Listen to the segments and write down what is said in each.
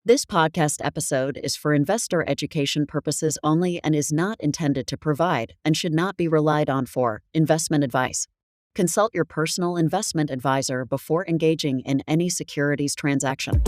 This podcast episode is for investor education purposes only and is not intended to provide and should not be relied on for investment advice. Consult your personal investment advisor before engaging in any securities transaction.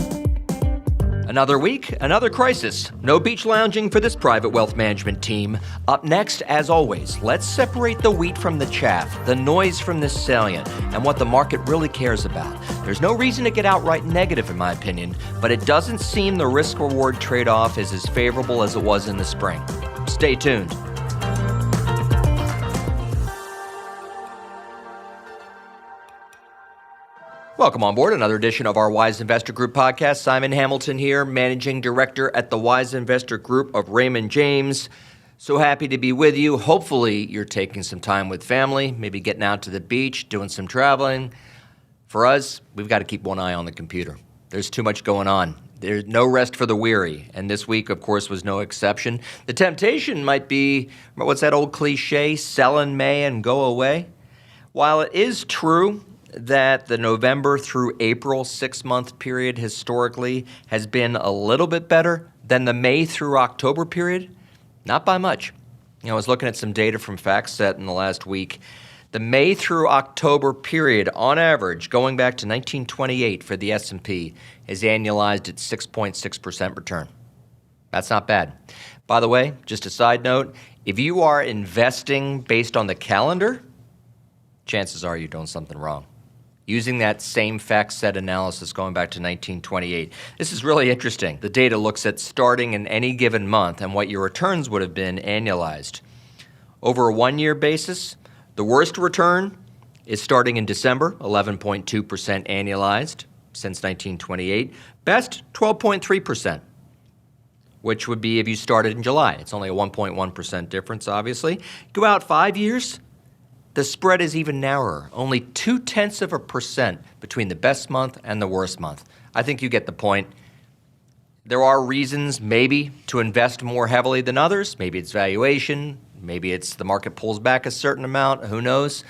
Another week, another crisis. No beach lounging for this private wealth management team. Up next, as always, let's separate the wheat from the chaff, the noise from the salient, and what the market really cares about. There's no reason to get outright negative, in my opinion, but it doesn't seem the risk-reward trade-off is as favorable as it was in the spring. Stay tuned. Welcome on board another edition of our Wise Investor Group podcast. Simon Hamilton here, Managing Director at the Wise Investor Group of Raymond James. So happy to be with you. Hopefully you're taking some time with family, maybe getting out to the beach, doing some traveling. For us, we've got to keep one eye on the computer. There's too much going on. There's no rest for the weary, and this week, of course, was no exception. The temptation might be, what's that old cliche, sell in May and go away? While it is true that the November through April 6-month period historically has been a little bit better than the May through October period, not by much. I was looking at some data from FactSet in the last week. The May through October period, on average, going back to 1928 for the S&P, is annualized at 6.6% return. That's not bad. By the way, just a side note, if you are investing based on the calendar, chances are you're doing something wrong. Using that same FactSet analysis going back to 1928. This is really interesting. The data looks at starting in any given month and what your returns would have been annualized. Over a one-year basis, the worst return is starting in December, 11.2% annualized since 1928. Best, 12.3%, which would be if you started in July. It's only a 1.1% difference, obviously. Go out 5 years, the spread is even narrower, only 0.2% between the best month and the worst month. I think you get the point. There are reasons, maybe, to invest more heavily than others. Maybe it's valuation. Maybe it's the market pulls back a certain amount. Who knows?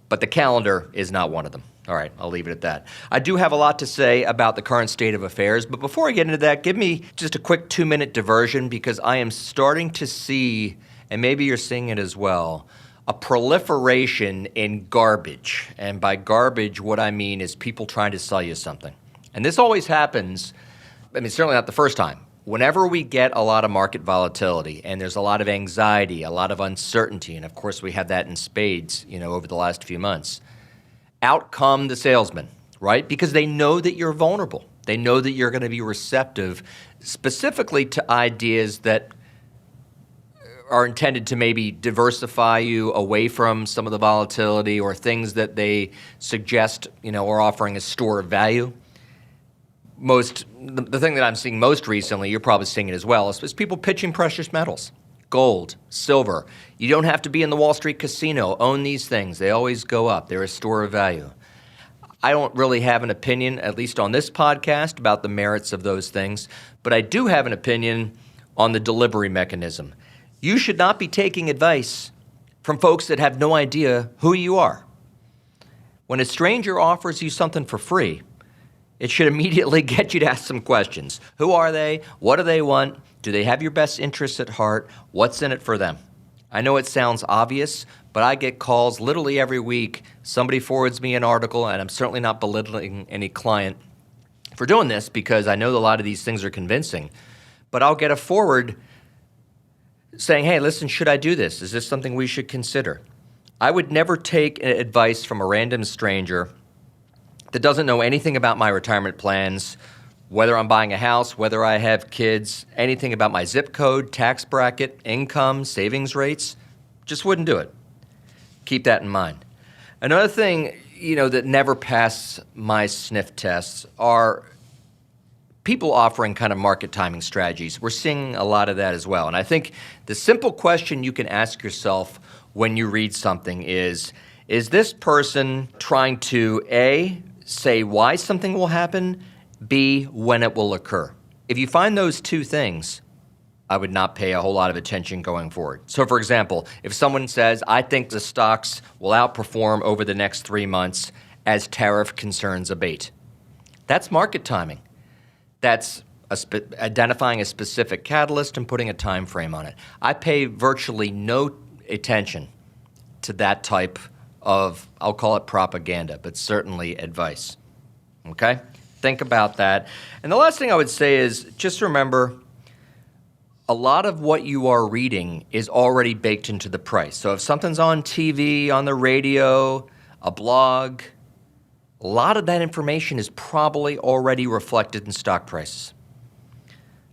But the calendar is not one of them. All right, I'll leave it at that. I do have a lot to say about the current state of affairs, but before I get into that, give me just a quick 2-minute diversion because I am starting to see, and maybe you're seeing it as well, a proliferation in garbage. And by garbage, what I mean is people trying to sell you something. And this always happens, certainly not the first time. Whenever we get a lot of market volatility and there's a lot of anxiety, a lot of uncertainty, and of course we have that in spades, over the last few months, out come the salesmen, right? Because they know that you're vulnerable. They know that you're going to be receptive specifically to ideas that are intended to maybe diversify you away from some of the volatility or things that they suggest, are offering a store of value. The thing that I'm seeing most recently, you're probably seeing it as well, is people pitching precious metals, gold, silver. You don't have to be in the Wall Street casino. Own these things. They always go up. They're a store of value. I don't really have an opinion, at least on this podcast, about the merits of those things, but I do have an opinion on the delivery mechanism. You should not be taking advice from folks that have no idea who you are. When a stranger offers you something for free, it should immediately get you to ask some questions. Who are they? What do they want? Do they have your best interests at heart? What's in it for them? I know it sounds obvious, but I get calls literally every week. Somebody forwards me an article, and I'm certainly not belittling any client for doing this because I know a lot of these things are convincing. But I'll get a forward saying, hey, listen, should I do this? Is this something we should consider? I would never take advice from a random stranger that doesn't know anything about my retirement plans, whether I'm buying a house, whether I have kids, anything about my zip code, tax bracket, income, savings rates. Just wouldn't do it. Keep that in mind. Another thing, that never pass my sniff tests are people offering kind of market timing strategies. We're seeing a lot of that as well. And I think the simple question you can ask yourself when you read something is this person trying to, A, say why something will happen, B, when it will occur? If you find those two things, I would not pay a whole lot of attention going forward. So for example, if someone says, I think the stocks will outperform over the next 3 months as tariff concerns abate, that's market timing. That's identifying a specific catalyst and putting a time frame on it. I pay virtually no attention to that type of, I'll call it propaganda, but certainly advice. Okay? Think about that. And the last thing I would say is just remember, a lot of what you are reading is already baked into the price. So if something's on TV, on the radio, a blog, a lot of that information is probably already reflected in stock prices.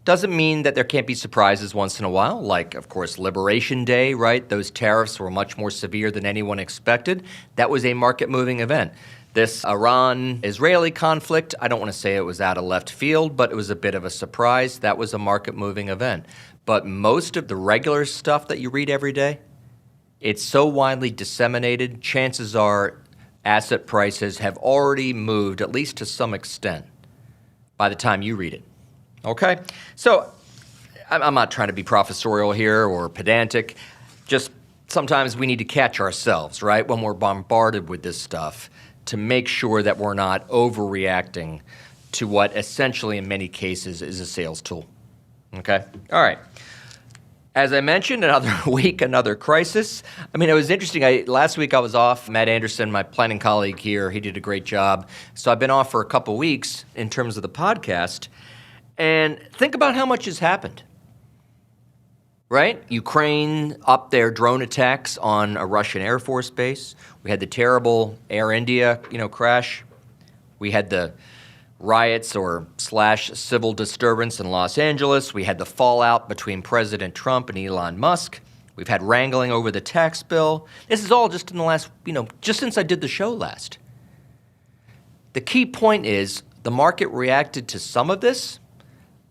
Doesn't mean that there can't be surprises once in a while, like, of course, Liberation Day, right? Those tariffs were much more severe than anyone expected. That was a market-moving event. This Iran-Israeli conflict, I don't want to say it was out of left field, but it was a bit of a surprise. That was a market-moving event. But most of the regular stuff that you read every day, it's so widely disseminated, chances are asset prices have already moved, at least to some extent, by the time you read it. Okay? So I'm not trying to be professorial here or pedantic. Just sometimes we need to catch ourselves, right, when we're bombarded with this stuff to make sure that we're not overreacting to what essentially in many cases is a sales tool. Okay? All right. As I mentioned, another week, another crisis. I mean, it was interesting. Last week I was off. Matt Anderson, my planning colleague here, he did a great job. So I've been off for a couple weeks in terms of the podcast. And think about how much has happened, right? Ukraine upped their drone attacks on a Russian Air Force base. We had the terrible Air India, crash. We had the riots or civil disturbance in Los Angeles. We had the fallout between President Trump and Elon Musk. We've had wrangling over the tax bill. This is all just in the last, just since I did the show last. The key point is the market reacted to some of this,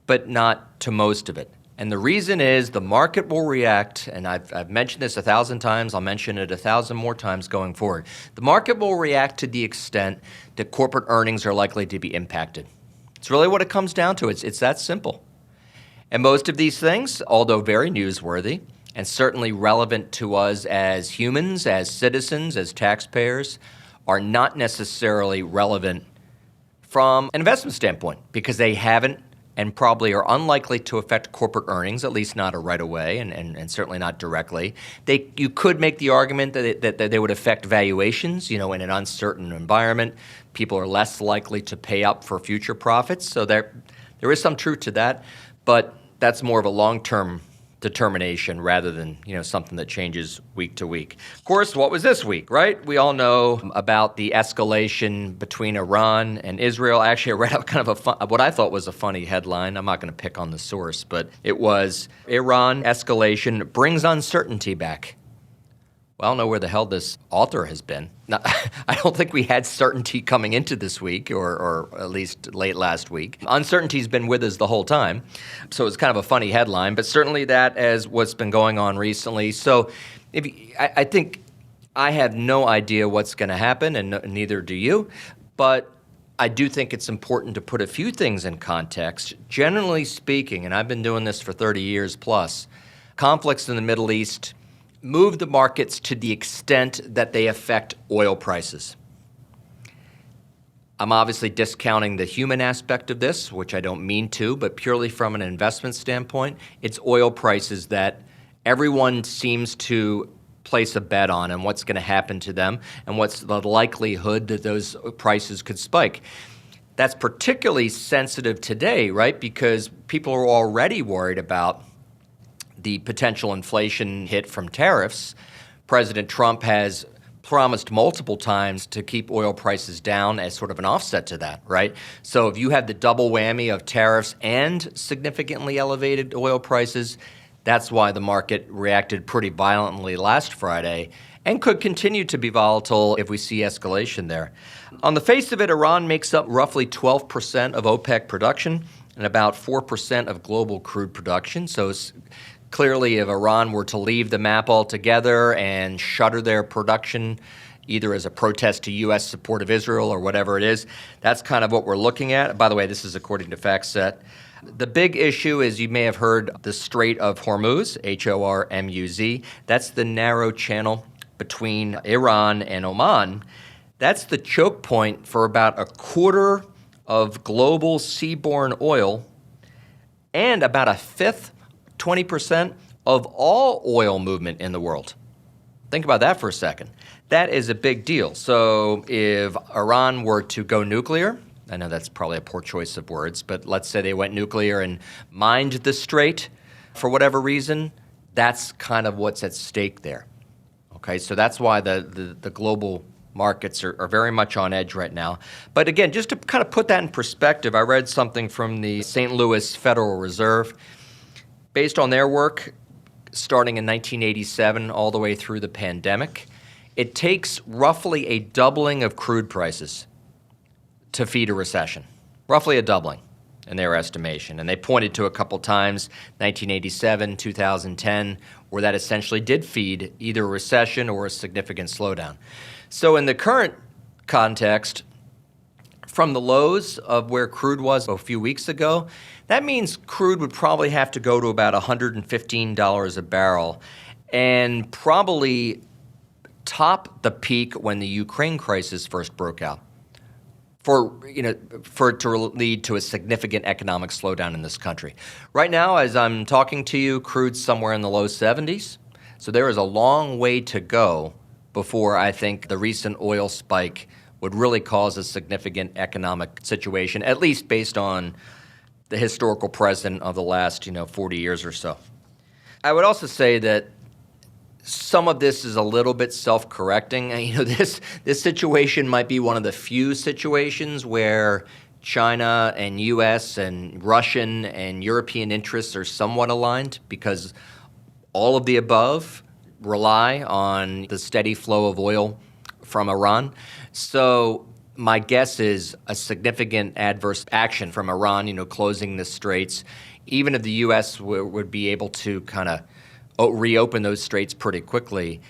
but not to most of it. And the reason is the market will react, and I've mentioned this 1,000 times, I'll mention it 1,000 more times going forward. The market will react to the extent that corporate earnings are likely to be impacted. It's really what it comes down to. It's that simple. And most of these things, although very newsworthy and certainly relevant to us as humans, as citizens, as taxpayers, are not necessarily relevant from an investment standpoint because they haven't and probably are unlikely to affect corporate earnings, at least not right away and certainly not directly. You could make the argument that they would affect valuations, in an uncertain environment. People are less likely to pay up for future profits. So there is some truth to that, but that's more of a long-term determination rather than, something that changes week to week. Of course, what was this week, right? We all know about the escalation between Iran and Israel. Actually, I read out kind of what I thought was a funny headline. I'm not going to pick on the source, but it was Iran escalation brings uncertainty back. Well, I don't know where the hell this author has been. Now, I don't think we had certainty coming into this week, or at least late last week. Uncertainty's been with us the whole time, so it's kind of a funny headline, but certainly that as what's been going on recently. So I think I have no idea what's going to happen, and neither do you, but I do think it's important to put a few things in context. Generally speaking, and I've been doing this for 30 years plus, conflicts in the Middle East move the markets to the extent that they affect oil prices. I'm obviously discounting the human aspect of this, which I don't mean to, but purely from an investment standpoint, it's oil prices that everyone seems to place a bet on and what's going to happen to them and what's the likelihood that those prices could spike. That's particularly sensitive today, right? Because people are already worried about the potential inflation hit from tariffs. President Trump has promised multiple times to keep oil prices down as sort of an offset to that, right? So if you have the double whammy of tariffs and significantly elevated oil prices, that's why the market reacted pretty violently last Friday and could continue to be volatile if we see escalation there. On the face of it, Iran makes up roughly 12% of OPEC production and about 4% of global crude production. So it's clearly, if Iran were to leave the map altogether and shutter their production, either as a protest to U.S. support of Israel or whatever it is, that's kind of what we're looking at. By the way, this is according to FactSet. The big issue is, you may have heard, the Strait of Hormuz, Hormuz. That's the narrow channel between Iran and Oman. That's the choke point for about a quarter of global seaborne oil and about a fifth, 20% of all oil movement in the world. Think about that for a second. That is a big deal. So if Iran were to go nuclear, I know that's probably a poor choice of words, but let's say they went nuclear and mined the strait for whatever reason, that's kind of what's at stake there. Okay, so that's why the global markets are very much on edge right now. But again, just to kind of put that in perspective, I read something from the St. Louis Federal Reserve. Based on their work, starting in 1987 all the way through the pandemic, it takes roughly a doubling of crude prices to feed a recession. Roughly a doubling in their estimation. And they pointed to a couple times, 1987, 2010, where that essentially did feed either a recession or a significant slowdown. So in the current context, from the lows of where crude was a few weeks ago, that means crude would probably have to go to about $115 a barrel and probably top the peak when the Ukraine crisis first broke out for it to lead to a significant economic slowdown in this country. Right now, as I'm talking to you, crude's somewhere in the low 70s. So there is a long way to go before I think the recent oil spike would really cause a significant economic situation, at least based on the historical precedent of the last, 40 years or so. I would also say that some of this is a little bit self-correcting. This situation might be one of the few situations where China and U.S. and Russian and European interests are somewhat aligned, because all of the above rely on the steady flow of oil from Iran. So my guess is a significant adverse action from Iran, closing the straits, even if the U.S. would be able to kind of reopen those straits pretty quickly,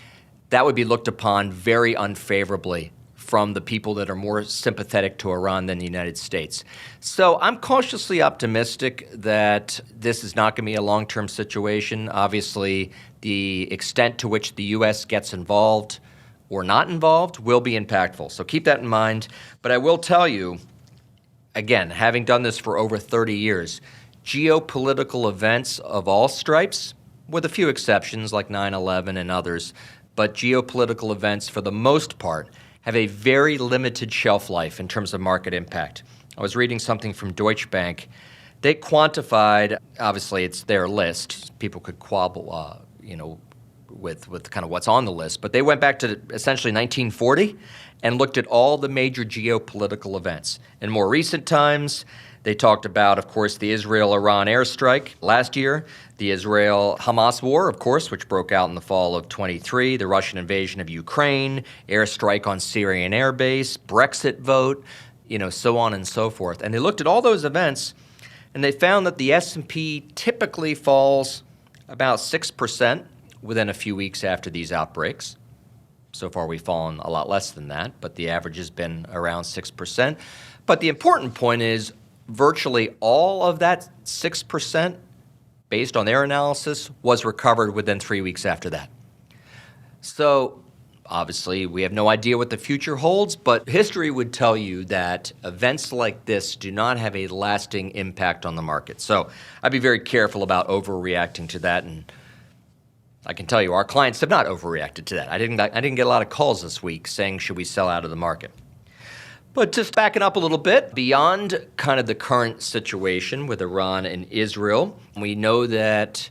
that would be looked upon very unfavorably from the people that are more sympathetic to Iran than the United States. So I'm cautiously optimistic that this is not going to be a long-term situation. Obviously, the extent to which the U.S. gets involved or not involved will be impactful. So keep that in mind. But I will tell you, again, having done this for over 30 years, geopolitical events of all stripes, with a few exceptions like 9/11 and others, but geopolitical events for the most part have a very limited shelf life in terms of market impact. I was reading something from Deutsche Bank. They quantified, obviously it's their list, people could quabble, with kind of what's on the list, but they went back to essentially 1940 and looked at all the major geopolitical events. In more recent times, they talked about, of course, the Israel-Iran airstrike last year, the Israel-Hamas war, of course, which broke out in the fall of 23, the Russian invasion of Ukraine, airstrike on Syrian airbase, Brexit vote, so on and so forth. And they looked at all those events, and they found that the S&P typically falls about 6% within a few weeks after these outbreaks. So far, we've fallen a lot less than that, but the average has been around 6%. But the important point is virtually all of that 6%, based on their analysis, was recovered within 3 weeks after that. So obviously, we have no idea what the future holds, but history would tell you that events like this do not have a lasting impact on the market. So I'd be very careful about overreacting to that, and I can tell you our clients have not overreacted to that. I didn't get a lot of calls this week saying, should we sell out of the market? But just backing up a little bit, beyond kind of the current situation with Iran and Israel, we know that,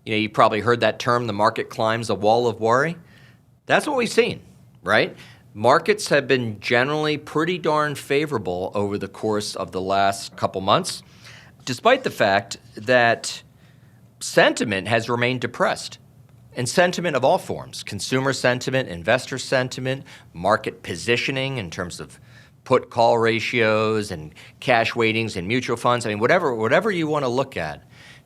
you probably heard that term, the market climbs a wall of worry. That's what we've seen, right? Markets have been generally pretty darn favorable over the course of the last couple months, despite the fact that sentiment has remained depressed. And sentiment of all forms, consumer sentiment, investor sentiment, market positioning in terms of put-call ratios and cash weightings and mutual funds, whatever you want to look at,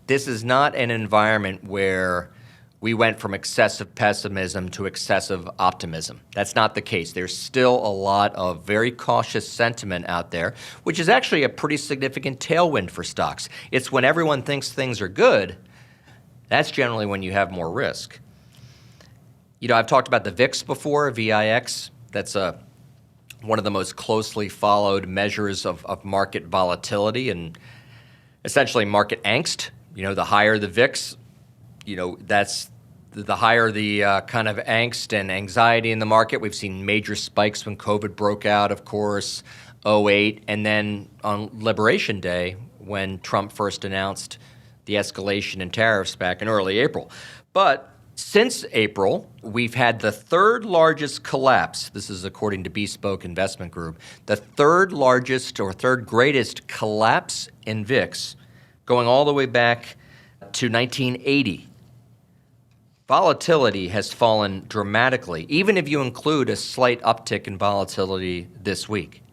this is not an environment where we went from excessive pessimism to excessive optimism. That's not the case. There's still a lot of very cautious sentiment out there, which is actually a pretty significant tailwind for stocks. It's when everyone thinks things are good, that's generally when you have more risk. I've talked about the VIX before, VIX. That's one of the most closely followed measures of market volatility. And essentially market angst. The higher the VIX, that's the higher the kind of angst and anxiety in the market. We've seen major spikes when COVID broke out, of course, '08, and then on Liberation Day when Trump first announced the escalation in tariffs back in early April. But since April, we've had the third largest collapse. This is according to Bespoke Investment Group. The third largest or third greatest collapse in VIX going all the way back to 1980. Volatility has fallen dramatically, even if you include a slight uptick in volatility this week.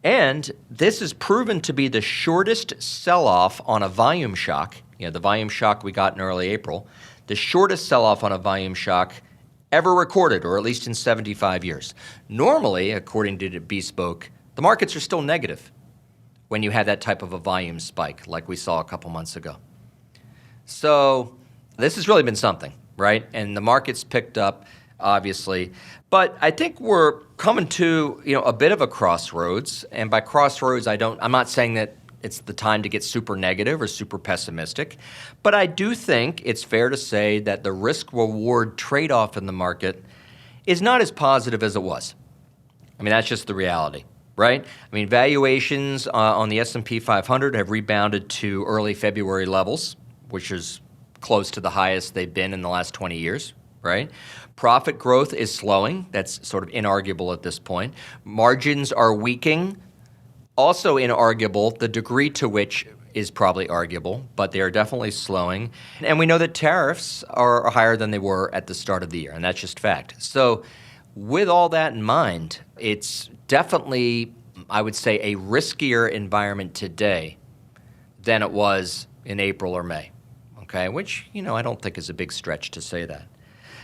And this is proven to be the shortest sell-off on a volume shock, the volume shock we got in early April, the shortest sell-off on a volume shock ever recorded, or at least in 75 years. Normally, according to Bespoke, the markets are still negative when you have that type of a volume spike like we saw a couple months ago. So this has really been something, right? And the market's picked up, obviously. But I think we're coming to, a bit of a crossroads. And by crossroads, I'm not saying that it's the time to get super negative or super pessimistic. But I do think it's fair to say that the risk-reward trade-off in the market is not as positive as it was. That's just the reality, right? Valuations on the S&P 500 have rebounded to early February levels, which is close to the highest they've been in the last 20 years, right? Profit growth is slowing. That's sort of inarguable at this point. Margins are weakening. Also inarguable, the degree to which is probably arguable, but they are definitely slowing. And we know that tariffs are higher than they were at the start of the year, and that's just fact. So with all that in mind, it's definitely, I would say, a riskier environment today than it was in April or May, okay? Which, I don't think is a big stretch to say that.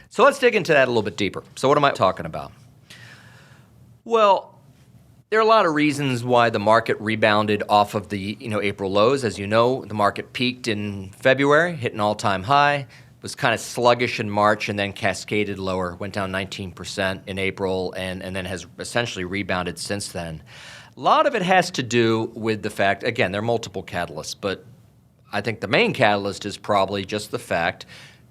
So let's dig into that a little bit deeper. So what am I talking about? Well, there are a lot of reasons why the market rebounded off of the April lows. As you know, the market peaked in February, hit an all-time high, was kind of sluggish in March, and then cascaded lower, went down 19% in April, and then has essentially rebounded since then. A lot of it has to do with the fact, again, there are multiple catalysts, but I think the main catalyst is probably just the fact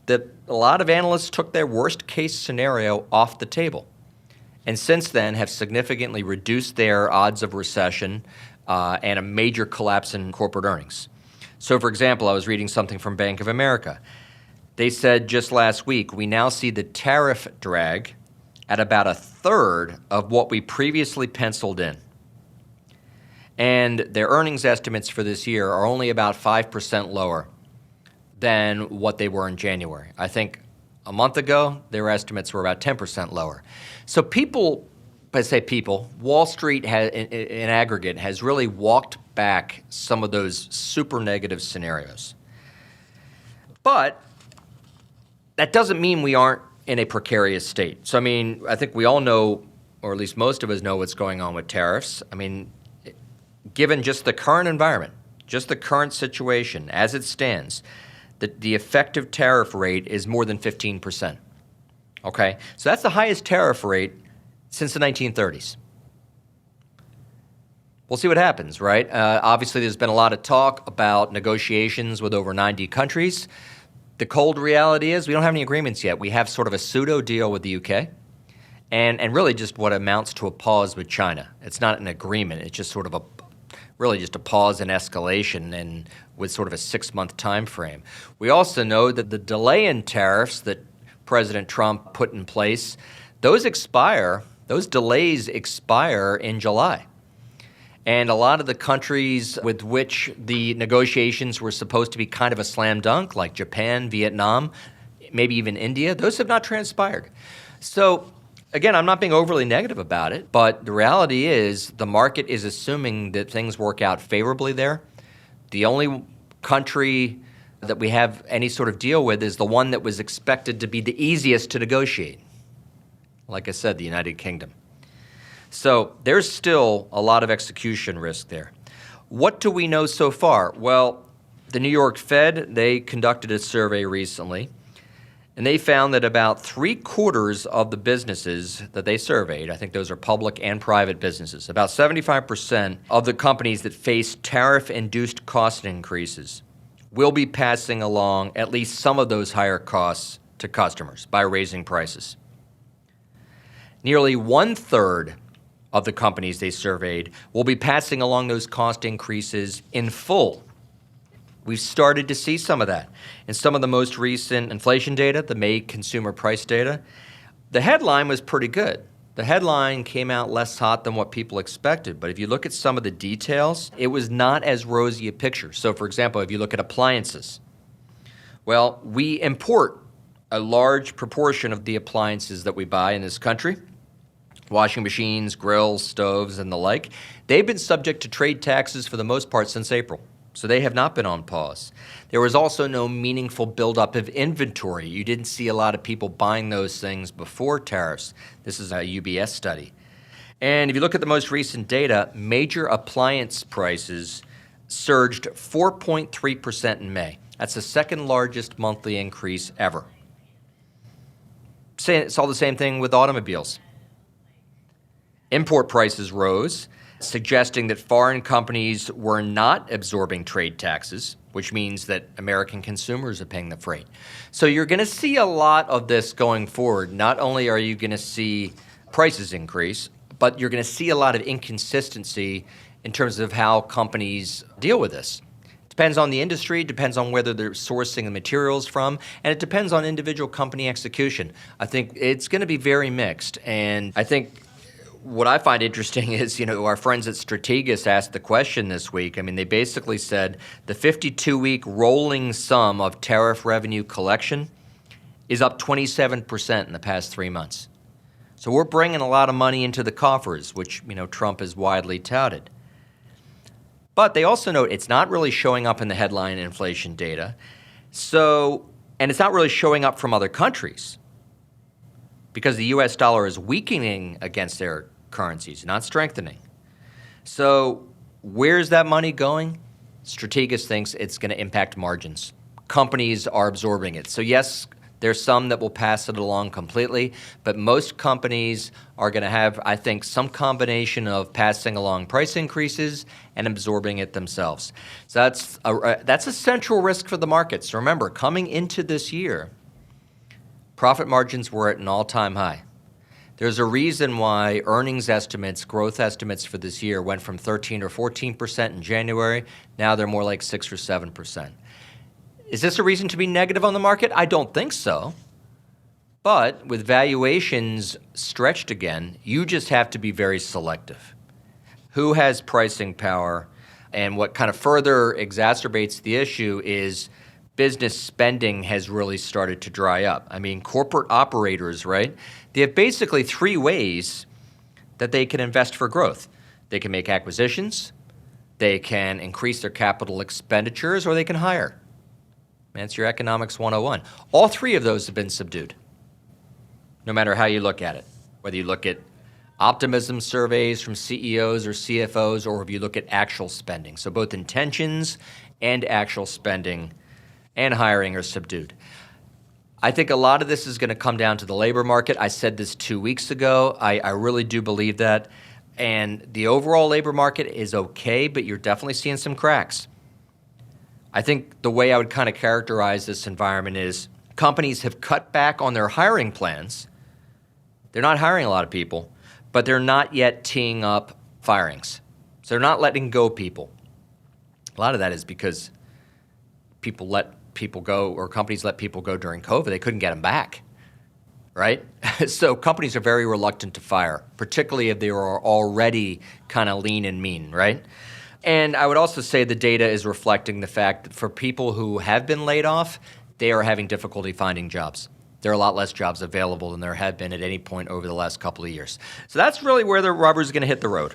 that a lot of analysts took their worst-case scenario off the table, and since then have significantly reduced their odds of recession and a major collapse in corporate earnings. So, for example, I was reading something from Bank of America. They said just last week, we now see the tariff drag at about a third of what we previously penciled in. And their earnings estimates for this year are only about 5% lower than what they were in January. I think a month ago, their estimates were about 10% lower. So Wall Street in aggregate has really walked back some of those super negative scenarios. But that doesn't mean we aren't in a precarious state. So, I think we all know, or at least most of us know what's going on with tariffs. Given just the current environment, just the current situation as it stands, the effective tariff rate is more than 15%. Okay? So that's the highest tariff rate since the 1930s. We'll see what happens, right? Obviously, there's been a lot of talk about negotiations with over 90 countries. The cold reality is we don't have any agreements yet. We have sort of a pseudo deal with the UK and really just what amounts to a pause with China. It's not an agreement. It's just sort of really just a pause in escalation and with sort of a 6-month time frame. We also know that the delay in tariffs that President Trump put in place, those delays expire in July. And a lot of the countries with which the negotiations were supposed to be kind of a slam dunk, like Japan, Vietnam, maybe even India, those have not transpired. So again, I'm not being overly negative about it, but the reality is the market is assuming that things work out favorably there. The only country that we have any sort of deal with is the one that was expected to be the easiest to negotiate. Like I said, the United Kingdom. So there's still a lot of execution risk there. What do we know so far? Well, the New York Fed, they conducted a survey recently, And they found that about 3/4 of the businesses that they surveyed, I think those are public and private businesses, about 75% of the companies that face tariff-induced cost increases will be passing along at least some of those higher costs to customers by raising prices. Nearly 1/3 of the companies they surveyed will be passing along those cost increases in full. We've started to see some of that. In some of the most recent inflation data, the May consumer price data, the headline was pretty good. The headline came out less hot than what people expected. But if you look at some of the details, it was not as rosy a picture. So, for example, if you look at appliances, well, we import a large proportion of the appliances that we buy in this country. Washing machines, grills, stoves, and the like. They've been subject to trade taxes for the most part since April. So they have not been on pause. There was also no meaningful buildup of inventory. You didn't see a lot of people buying those things before tariffs. This is a UBS study. And if you look at the most recent data, major appliance prices surged 4.3% in May. That's the second largest monthly increase ever. Saw the same thing with automobiles. Import prices rose, suggesting that foreign companies were not absorbing trade taxes, which means that American consumers are paying the freight. So you're going to see a lot of this going forward. Not only are you going to see prices increase, but you're going to see a lot of inconsistency in terms of how companies deal with this. Depends on the industry, depends on whether they're sourcing the materials from, and it depends on individual company execution. I think it's going to be very mixed, and I think what I find interesting is, our friends at Strategas asked the question this week. I mean, they basically said the 52-week rolling sum of tariff revenue collection is up 27% in the past 3 months. So we're bringing a lot of money into the coffers, which, Trump has widely touted. But they also note it's not really showing up in the headline inflation data. And it's not really showing up from other countries, because the U.S. dollar is weakening against their currencies, not strengthening. So where's that money going? Strategas thinks it's going to impact margins. Companies are absorbing it. So yes, there's some that will pass it along completely, but most companies are going to have, I think, some combination of passing along price increases and absorbing it themselves. So that's a central risk for the markets. Remember, coming into this year, profit margins were at an all-time high. There's a reason why earnings estimates, growth estimates for this year went from 13 or 14% in January. Now they're more like 6 or 7%. Is this a reason to be negative on the market? I don't think so. But with valuations stretched again, you just have to be very selective. Who has pricing power? And what kind of further exacerbates the issue is business spending has really started to dry up. I mean, corporate operators, right? They have basically 3 ways that they can invest for growth. They can make acquisitions, they can increase their capital expenditures, or they can hire. That's your economics 101. All 3 of those have been subdued, no matter how you look at it. Whether you look at optimism surveys from CEOs or CFOs, or if you look at actual spending. So both intentions and actual spending and hiring are subdued. I think a lot of this is going to come down to the labor market. I said this 2 weeks ago. I really do believe that. And the overall labor market is okay, but you're definitely seeing some cracks. I think the way I would kind of characterize this environment is companies have cut back on their hiring plans. They're not hiring a lot of people, but they're not yet teeing up firings. So they're not letting go people. A lot of that is because people let people go, or companies let people go during COVID. They couldn't get them back, right? So companies are very reluctant to fire, particularly if they are already kind of lean and mean, right? And I would also say the data is reflecting the fact that for people who have been laid off, they are having difficulty finding jobs. There are a lot less jobs available than there have been at any point over the last couple of years. So that's really where the rubber is going to hit the road.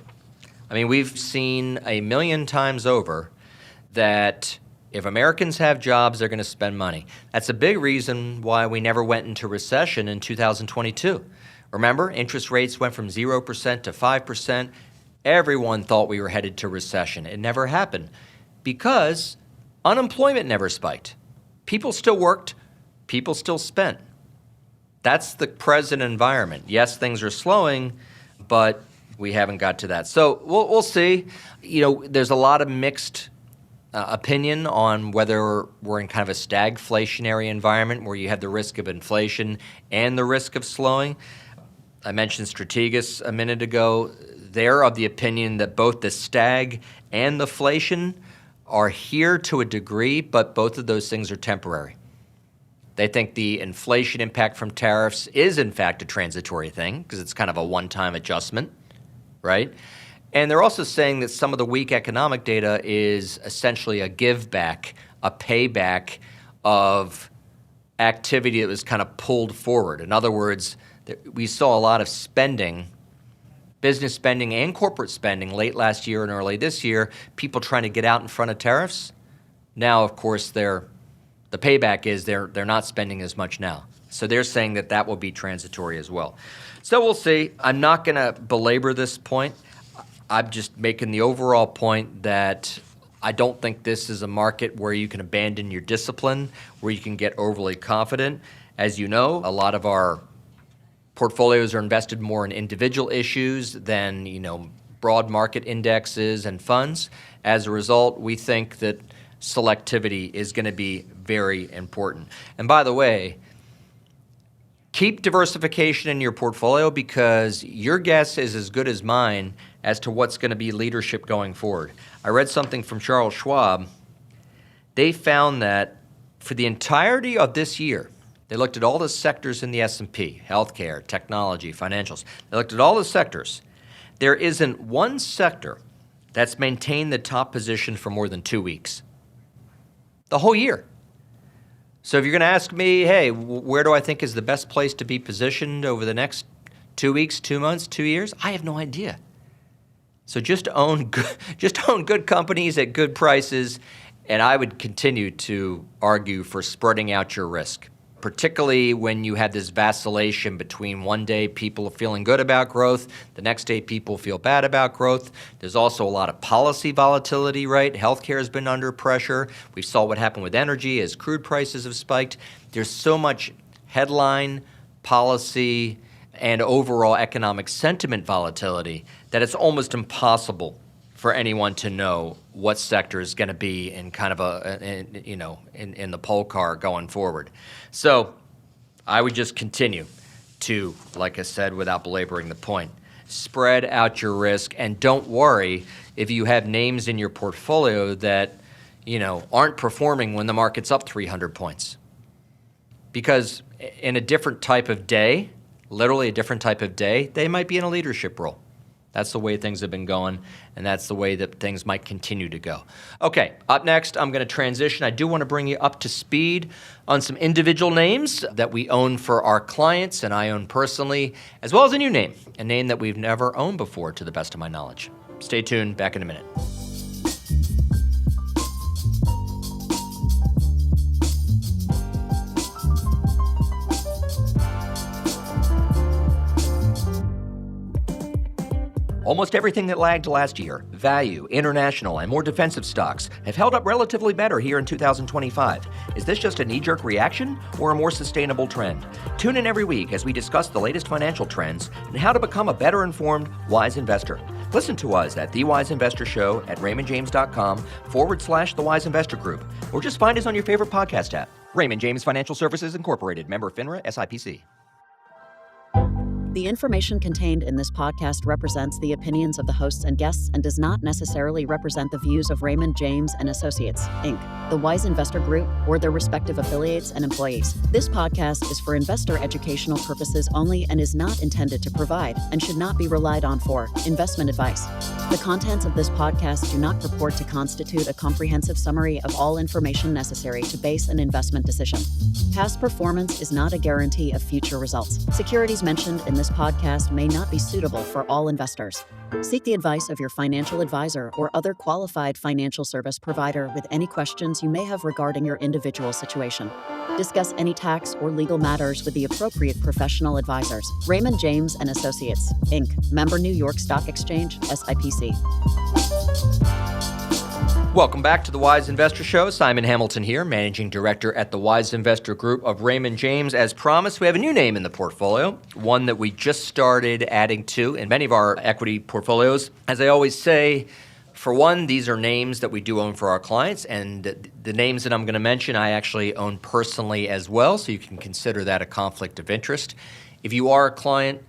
I mean, we've seen 1,000,000 times over that if Americans have jobs, they're going to spend money. That's a big reason why we never went into recession in 2022. Remember, interest rates went from 0% to 5%. Everyone thought we were headed to recession. It never happened because unemployment never spiked. People still worked. People still spent. that's the present environment. Yes, things are slowing, but we haven't got to that. So we'll see. There's a lot of mixed opinion on whether we're in kind of a stagflationary environment where you have the risk of inflation and the risk of slowing. I mentioned Strategas a minute ago. They're of the opinion that both the stag and the inflation are here to a degree, but both of those things are temporary. They think the inflation impact from tariffs is, in fact, a transitory thing because it's kind of a one-time adjustment, right? And they're also saying that some of the weak economic data is essentially a give back, a payback of activity that was kind of pulled forward. In other words, we saw a lot of spending, business spending and corporate spending late last year and early this year, people trying to get out in front of tariffs. Now, of course, the payback is they're not spending as much now. So they're saying that will be transitory as well. So we'll see. I'm not going to belabor this point. I'm just making the overall point that I don't think this is a market where you can abandon your discipline, where you can get overly confident. As you know, a lot of our portfolios are invested more in individual issues than, broad market indexes and funds. As a result, we think that selectivity is going to be very important. And by the way, keep diversification in your portfolio because your guess is as good as mine as to what's going to be leadership going forward. I read something from Charles Schwab. They found that for the entirety of this year, they looked at all the sectors in the S&P, healthcare, technology, financials. They looked at all the sectors. There isn't one sector that's maintained the top position for more than 2 weeks. The whole year. So if you're going to ask me, hey, where do I think is the best place to be positioned over the next 2 weeks, 2 months, 2 years? I have no idea. So just own good companies at good prices, and I would continue to argue for spreading out your risk, particularly when you have this vacillation between one day people are feeling good about growth, the next day people feel bad about growth. There's also a lot of policy volatility, right? Healthcare has been under pressure. We saw what happened with energy as crude prices have spiked. There's so much headline, policy, and overall economic sentiment volatility that it's almost impossible for anyone to know what sector is going to be in kind of in the poll car going forward. So I would just continue to, like I said, without belaboring the point, spread out your risk and don't worry if you have names in your portfolio that, aren't performing when the market's up 300 points. Because in a different type of day, literally a different type of day, they might be in a leadership role. That's the way things have been going, and that's the way that things might continue to go. Okay, up next, I'm going to transition. I do want to bring you up to speed on some individual names that we own for our clients and I own personally, as well as a new name, a name that we've never owned before to the best of my knowledge. Stay tuned, back in a minute. Almost everything that lagged last year, value, international, and more defensive stocks, have held up relatively better here in 2025. Is this just a knee-jerk reaction or a more sustainable trend? Tune in every week as we discuss the latest financial trends and how to become a better informed, wise investor. Listen to us at The Wise Investor Show at raymondjames.com/The Wise Investor Group, or just find us on your favorite podcast app. Raymond James Financial Services Incorporated, member FINRA SIPC. The information contained in this podcast represents the opinions of the hosts and guests and does not necessarily represent the views of Raymond James and Associates, Inc., the Wise Investor Group, or their respective affiliates and employees. This podcast is for investor educational purposes only and is not intended to provide and should not be relied on for investment advice. The contents of this podcast do not purport to constitute a comprehensive summary of all information necessary to base an investment decision. Past performance is not a guarantee of future results. Securities mentioned in this podcast may not be suitable for all investors. Seek the advice of your financial advisor or other qualified financial service provider with any questions you may have regarding your individual situation. Discuss any tax or legal matters with the appropriate professional advisors. Raymond James and Associates, Inc., member New York Stock Exchange, SIPC. Welcome back to the Wise Investor Show. Simon Hamilton here, Managing Director at the Wise Investor Group of Raymond James. As promised, we have a new name in the portfolio, one that we just started adding to in many of our equity portfolios. As I always say, for one, these are names that we do own for our clients, and the names that I'm going to mention I actually own personally as well, so you can consider that a conflict of interest. If you are a client,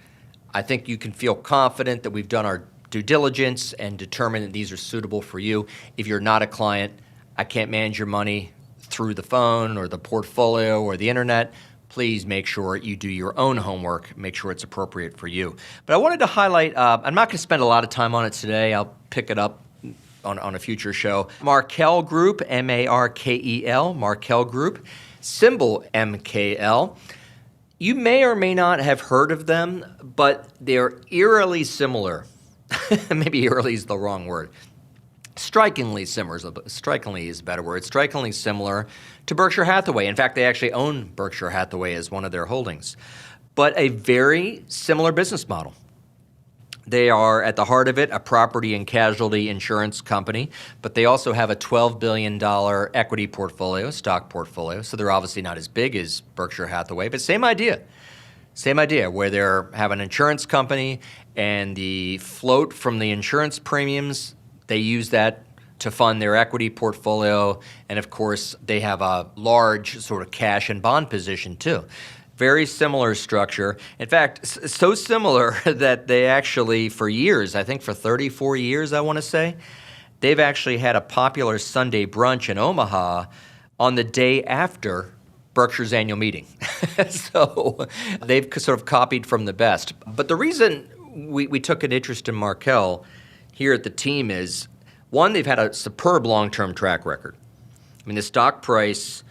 I think you can feel confident that we've done our due diligence and determine that these are suitable for you. If you're not a client, I can't manage your money through the phone or the portfolio or the internet. Please make sure you do your own homework, make sure it's appropriate for you. But I wanted to highlight, I'm not going to spend a lot of time on it today. I'll pick it up on a future show. Markel Group, M-A-R-K-E-L, Markel Group, symbol MKL. You may or may not have heard of them, but they're eerily similar. Maybe eerily is the wrong word. Strikingly similar is a better word. Strikingly similar to Berkshire Hathaway. In fact, they actually own Berkshire Hathaway as one of their holdings. But a very similar business model. They are, at the heart of it, a property and casualty insurance company, but they also have a $12 billion equity portfolio, stock portfolio. So they're obviously not as big as Berkshire Hathaway, but same idea. Same idea, where they have an insurance company and the float from the insurance premiums, they use that to fund their equity portfolio. And of course, they have a large sort of cash and bond position too. Very similar structure. In fact, so similar that they actually, for years, I think for 34 years, I want to say, they've actually had a popular Sunday brunch in Omaha on the day after Berkshire's annual meeting. So they've sort of copied from the best. But the reason we took an interest in Markel here at the team is, one, they've had a superb long-term track record. I mean, the stock price,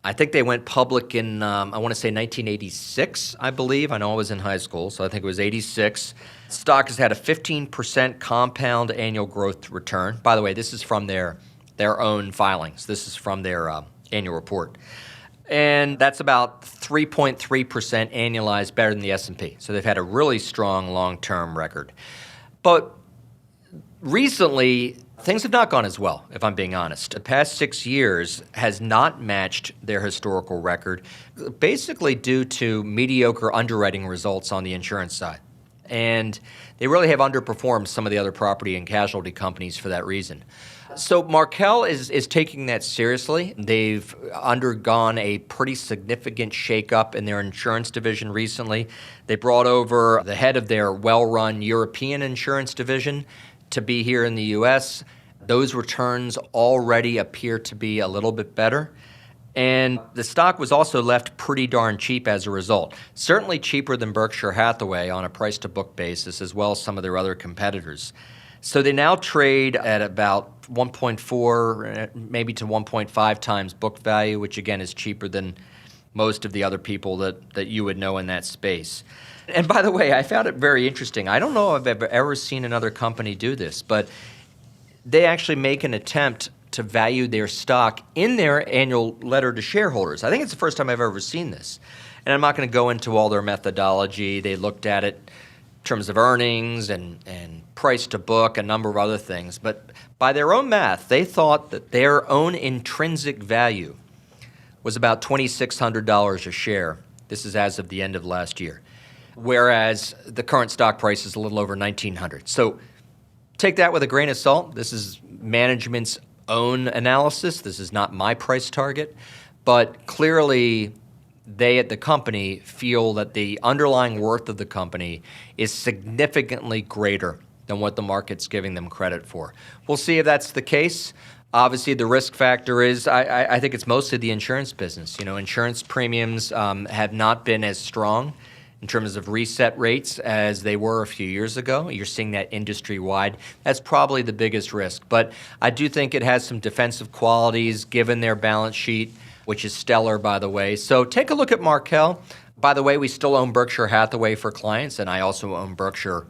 I think they went public in, I want to say 1986, I believe. I know I was in high school, so I think it was 86. Stock has had a 15% compound annual growth return. By the way, this is from their own filings. This is from their annual report. And that's about 3.3% annualized, better than the S&P. So they've had a really strong long-term record. But recently, things have not gone as well, if I'm being honest. The past 6 years has not matched their historical record, basically due to mediocre underwriting results on the insurance side. And they really have underperformed some of the other property and casualty companies for that reason. So Markel is taking that seriously. They've undergone a pretty significant shakeup in their insurance division recently. They brought over the head of their well-run European insurance division to be here in the U.S. Those returns already appear to be a little bit better. And the stock was also left pretty darn cheap as a result. Certainly cheaper than Berkshire Hathaway on a price-to-book basis, as well as some of their other competitors. So they now trade at about 1.4, maybe to 1.5 times book value, which again is cheaper than most of the other people that you would know in that space. And by the way, I found it very interesting. I don't know if I've ever seen another company do this, but they actually make an attempt to value their stock in their annual letter to shareholders. I think it's the first time I've ever seen this. And I'm not going to go into all their methodology. They looked at it in terms of earnings and price to book, a number of other things. But by their own math, they thought that their own intrinsic value was about $2,600 a share. This is as of the end of last year. Whereas the current stock price is a little over $1,900. So take that with a grain of salt. This is management's own analysis. This is not my price target. But clearly, they at the company feel that the underlying worth of the company is significantly greater than what the market's giving them credit for. We'll see if that's the case. Obviously, the risk factor is, I think it's mostly the insurance business. You know, insurance premiums have not been as strong in terms of reset rates as they were a few years ago. You're seeing that industry-wide. That's probably the biggest risk. But I do think it has some defensive qualities given their balance sheet, which is stellar, by the way. So take a look at Markel. By the way, we still own Berkshire Hathaway for clients, and I also own Berkshire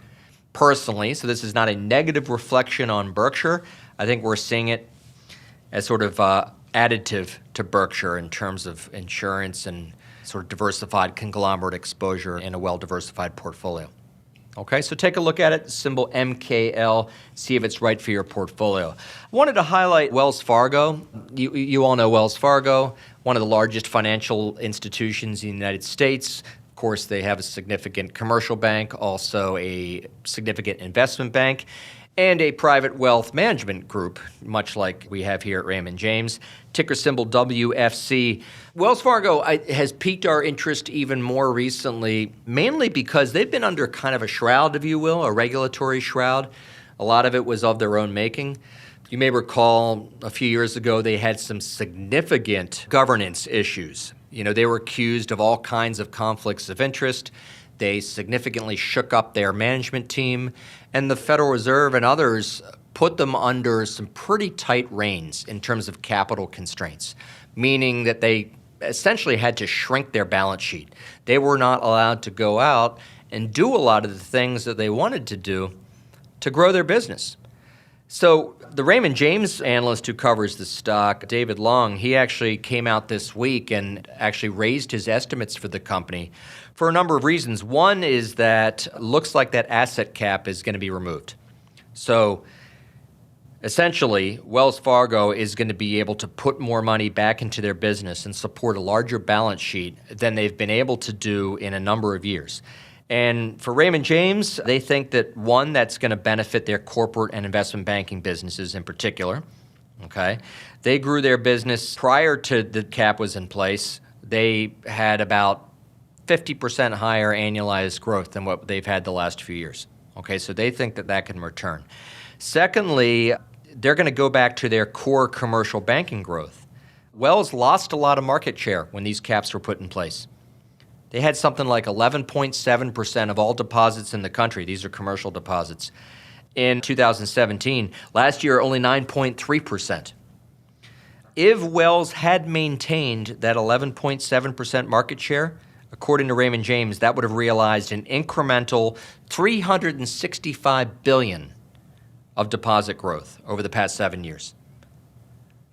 personally. So this is not a negative reflection on Berkshire. I think we're seeing it as sort of additive to Berkshire in terms of insurance and sort of diversified conglomerate exposure in a well-diversified portfolio. Okay, so take a look at it, symbol MKL, see if it's right for your portfolio. I wanted to highlight Wells Fargo. You all know Wells Fargo, one of the largest financial institutions in the United States. Of course, they have a significant commercial bank, also a significant investment bank, and a private wealth management group, much like we have here at Raymond James. Ticker symbol WFC. Wells Fargo has piqued our interest even more recently, mainly because they've been under kind of a shroud, if you will, a regulatory shroud. A lot of it was of their own making. You may recall a few years ago they had some significant governance issues. They were accused of all kinds of conflicts of interest. They significantly shook up their management team, and the Federal Reserve and others put them under some pretty tight reins in terms of capital constraints, meaning that they essentially had to shrink their balance sheet. They were not allowed to go out and do a lot of the things that they wanted to do to grow their business. So the Raymond James analyst who covers the stock, David Long, he actually came out this week and actually raised his estimates for the company for a number of reasons. One is that it looks like that asset cap is going to be removed. So essentially, Wells Fargo is going to be able to put more money back into their business and support a larger balance sheet than they've been able to do in a number of years. And for Raymond James, they think that, one, that's going to benefit their corporate and investment banking businesses in particular. Okay, they grew their business prior to the cap was in place. They had about 50% higher annualized growth than what they've had the last few years. Okay, so they think that that can return. Secondly, they're going to go back to their core commercial banking growth. Wells lost a lot of market share when these caps were put in place. They had something like 11.7% of all deposits in the country. These are commercial deposits. In 2017, last year only 9.3%. If Wells had maintained that 11.7% market share, according to Raymond James, that would have realized an incremental $365 billion of deposit growth over the past 7 years,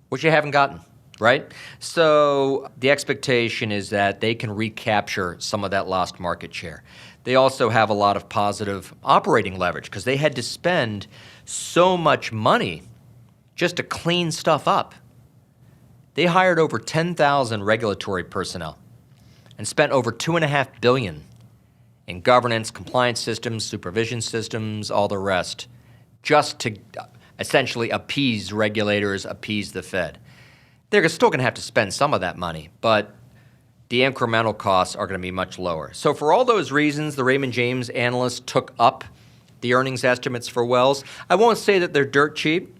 which you haven't gotten. Right? So the expectation is that they can recapture some of that lost market share. They also have a lot of positive operating leverage because they had to spend so much money just to clean stuff up. They hired over 10,000 regulatory personnel and spent over $2.5 billion in governance, compliance systems, supervision systems, all the rest, just to essentially appease regulators, appease the Fed. They're still going to have to spend some of that money, but the incremental costs are going to be much lower. So for all those reasons, the Raymond James analysts took up the earnings estimates for Wells. I won't say that they're dirt cheap.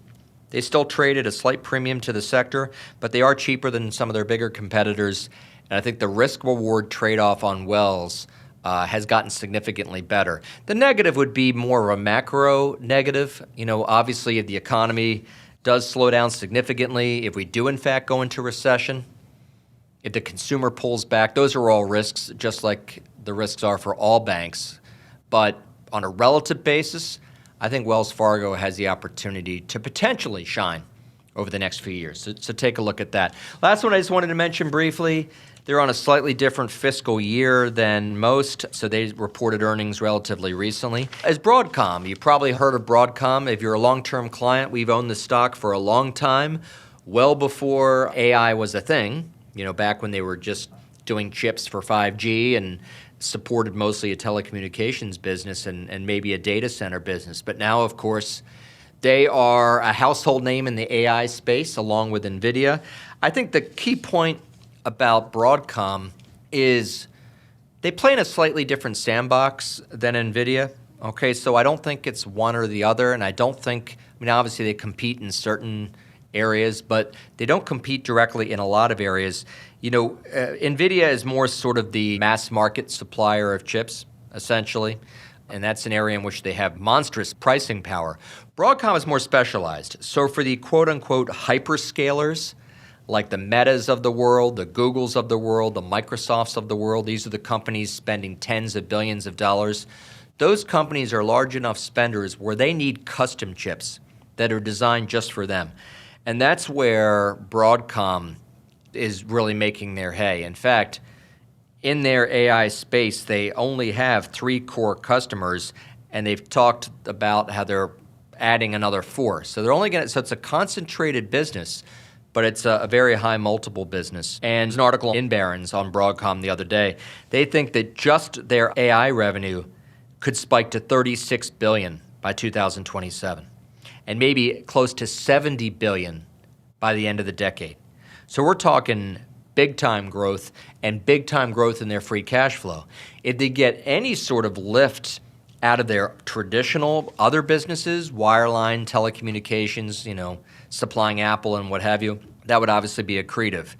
They still trade at a slight premium to the sector, but they are cheaper than some of their bigger competitors. And I think the risk-reward trade-off on Wells has gotten significantly better. The negative would be more of a macro negative. Obviously, if the economy does slow down significantly, if we do in fact go into recession, if the consumer pulls back, those are all risks, just like the risks are for all banks. But on a relative basis, I think Wells Fargo has the opportunity to potentially shine over the next few years. So take a look at that. Last one I just wanted to mention briefly. They're on a slightly different fiscal year than most, so they reported earnings relatively recently. As Broadcom, you've probably heard of Broadcom. If you're a long-term client, we've owned the stock for a long time, well before AI was a thing, back when they were just doing chips for 5G and supported mostly a telecommunications business and maybe a data center business. But now, of course, they are a household name in the AI space along with NVIDIA. I think the key point about Broadcom is they play in a slightly different sandbox than NVIDIA. Okay, so I don't think it's one or the other, and I don't think, obviously they compete in certain areas, but they don't compete directly in a lot of areas. NVIDIA is more sort of the mass market supplier of chips, essentially, and that's an area in which they have monstrous pricing power. Broadcom is more specialized. So for the quote-unquote hyperscalers, like the Metas of the world, the Googles of the world, the Microsofts of the world, these are the companies spending tens of billions of dollars. Those companies are large enough spenders where they need custom chips that are designed just for them. And that's where Broadcom is really making their hay. In fact, in their AI space, they only have 3 core customers, and they've talked about how they're adding another 4. So they're only going to, so it's a concentrated business, but it's a very high multiple business. And there's an article in Barron's on Broadcom the other day. They think that just their AI revenue could spike to $36 billion by 2027, and maybe close to $70 billion by the end of the decade. So we're talking big-time growth and big-time growth in their free cash flow. If they get any sort of lift out of their traditional other businesses, wireline, telecommunications, supplying Apple and what have you, that would obviously be accretive.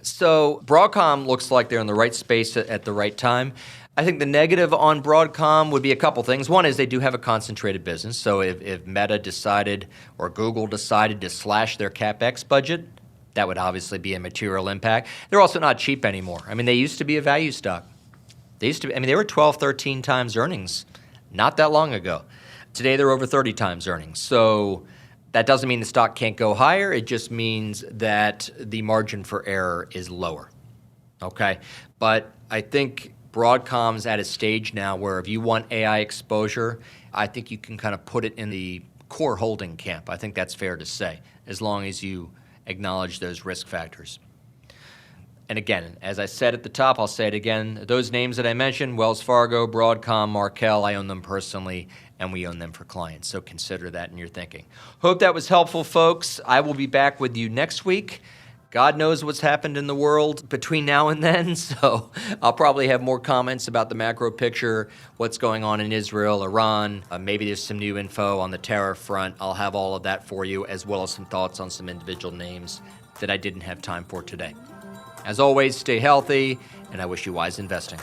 So Broadcom looks like they're in the right space at the right time. I think the negative on Broadcom would be a couple things. One is they do have a concentrated business. So if Meta decided or Google decided to slash their CapEx budget, that would obviously be a material impact. They're also not cheap anymore. I mean, they used to be a value stock. They were 12, 13 times earnings not that long ago. Today, they're over 30 times earnings. So that doesn't mean the stock can't go higher. It just means that the margin for error is lower, okay? But I think Broadcom's at a stage now where if you want AI exposure, I think you can kind of put it in the core holding camp. I think that's fair to say, as long as you acknowledge those risk factors. And again, as I said at the top, I'll say it again, those names that I mentioned, Wells Fargo, Broadcom, Markel, I own them personally, and we own them for clients. So consider that in your thinking. Hope that was helpful, folks. I will be back with you next week. God knows what's happened in the world between now and then, so I'll probably have more comments about the macro picture, what's going on in Israel, Iran. Maybe there's some new info on the tariff front. I'll have all of that for you, as well as some thoughts on some individual names that I didn't have time for today. As always, stay healthy, and I wish you wise investing.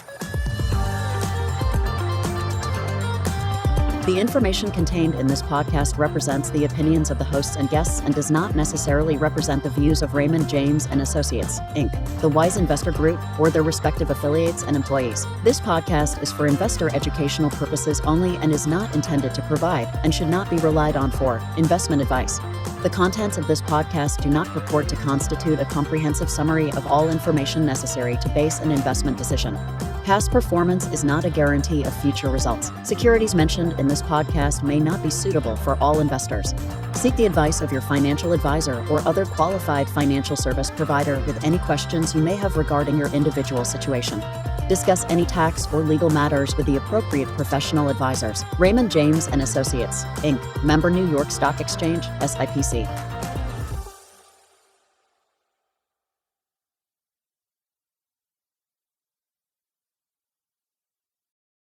The information contained in this podcast represents the opinions of the hosts and guests and does not necessarily represent the views of Raymond James and Associates, Inc., the WISE Investor Group, or their respective affiliates and employees. This podcast is for investor educational purposes only and is not intended to provide and should not be relied on for investment advice. The contents of this podcast do not purport to constitute a comprehensive summary of all information necessary to base an investment decision. Past performance is not a guarantee of future results. Securities mentioned in this podcast may not be suitable for all investors. Seek the advice of your financial advisor or other qualified financial service provider with any questions you may have regarding your individual situation. Discuss any tax or legal matters with the appropriate professional advisors. Raymond James and Associates, Inc., member New York Stock Exchange, SIPC.